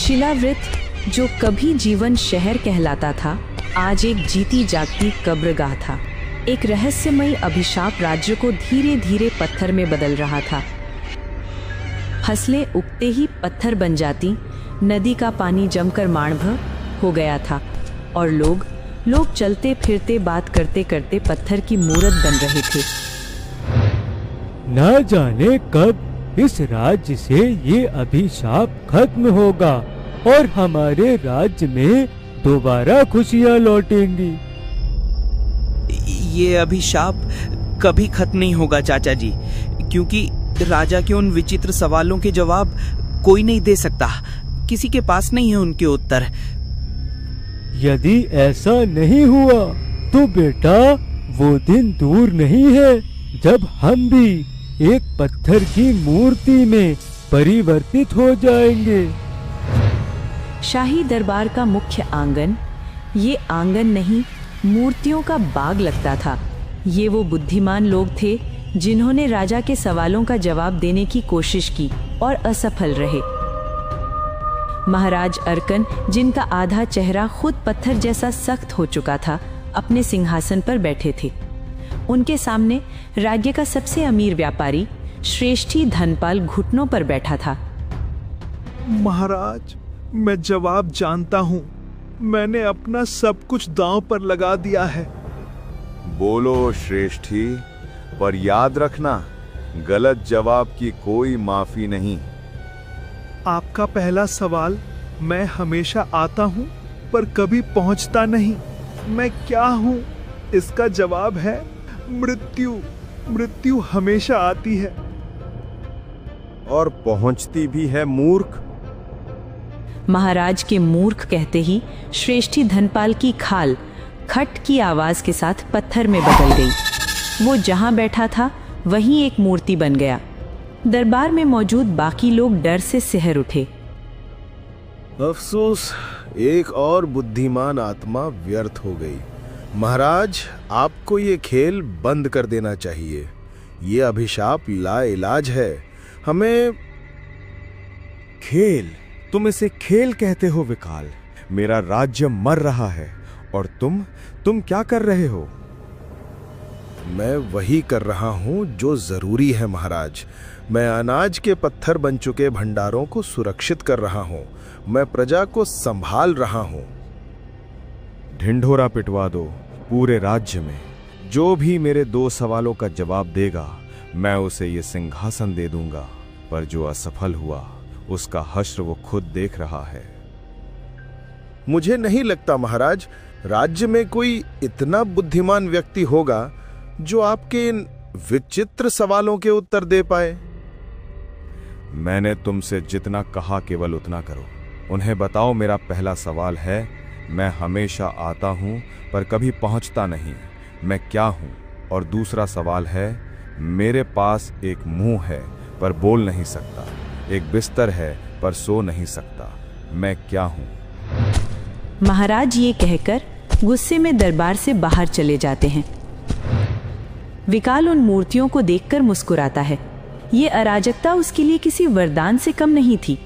शिलावृत जो कभी जीवन शहर कहलाता था, आज एक जीती जागती कब्रगाह था। एक रहस्यमयी अभिशाप राज्य को धीरे धीरे पत्थर में बदल रहा था। फसलें उगते ही पत्थर बन जाती, नदी का पानी जमकर माणभ हो गया था और लोग चलते फिरते बात करते करते पत्थर की मूर्त बन रहे थे। न जाने कब इस राज्य से ये अभिशाप खत्म होगा और हमारे राज्य में दोबारा खुशियां लौटेंगी। ये अभिशाप कभी खत्म नहीं होगा चाचा जी, क्योंकि राजा के उन विचित्र सवालों के जवाब कोई नहीं दे सकता। किसी के पास नहीं है उनके उत्तर। यदि ऐसा नहीं हुआ तो बेटा वो दिन दूर नहीं है जब हम भी एक पत्थर की मूर्ति में परिवर्तित हो जाएंगे। शाही दरबार का मुख्य आंगन ये आंगन नहीं, मूर्तियों का बाग लगता था। ये वो बुद्धिमान लोग थे जिन्होंने राजा के सवालों का जवाब देने की कोशिश की और असफल रहे। महाराज अर्कन, जिनका आधा चेहरा खुद पत्थर जैसा सख्त हो चुका था, अपने सिंहासन पर बैठे थे। उनके सामने राज्य का सबसे अमीर व्यापारी श्रेष्ठी धनपाल घुटनों पर बैठा था। महाराज, मैं जवाब जानता हूँ। मैंने अपना सब कुछ दांव पर लगा दिया है। बोलो श्रेष्ठी, पर याद रखना, गलत जवाब की कोई माफी नहीं। आपका पहला सवाल, मैं हमेशा आता हूँ पर कभी पहुँचता नहीं, मैं क्या हूँ? इसका जवाब है मृत्यु। मृत्यु हमेशा आती है और पहुँचती भी है मूर्ख। महाराज के मूर्ख कहते ही श्रेष्ठी धनपाल की खाल खट की आवाज के साथ पत्थर में बदल गई। वो जहां बैठा था वहीं एक मूर्ति बन गया। दरबार में मौजूद बाकी लोग डर से सिहर उठे। अफसोस, एक और बुद्धिमान आत्मा व्यर्थ हो गई। महाराज, आपको ये खेल बंद कर देना चाहिए। ये अभिशाप लाइलाज है। हमें खेल? तुम इसे खेल कहते हो विकाल? मेरा राज्य मर रहा है और तुम क्या कर रहे हो? मैं वही कर रहा हूं जो जरूरी है महाराज। मैं अनाज के पत्थर बन चुके भंडारों को सुरक्षित कर रहा हूं। मैं प्रजा को संभाल रहा हूं। ढिंढोरा पिटवा दो पूरे राज्य में। जो भी मेरे 2 सवालों का जवाब देगा, मैं उसे ये सिंहासन दे दूंगा। पर जो असफल हुआ, उसका हश्र वो खुद देख रहा है। मुझे नहीं लगता महाराज, राज्य में कोई इतना बुद्धिमान व्यक्ति होगा जो आपके इन विचित्र सवालों के उत्तर दे पाए। मैंने तुमसे जितना कहा केवल उतना करो। उन्हें बताओ, मेरा पहला सवाल है, मैं हमेशा आता हूं पर कभी पहुंचता नहीं, मैं क्या हूं? और दूसरा सवाल है, मेरे पास एक मुंह है पर बोल नहीं सकता, एक बिस्तर है पर सो नहीं सकता, मैं क्या हूं? महाराज ये कहकर गुस्से में दरबार से बाहर चले जाते हैं। विकाल उन मूर्तियों को देखकर मुस्कुराता है। ये अराजकता उसके लिए किसी वरदान से कम नहीं थी।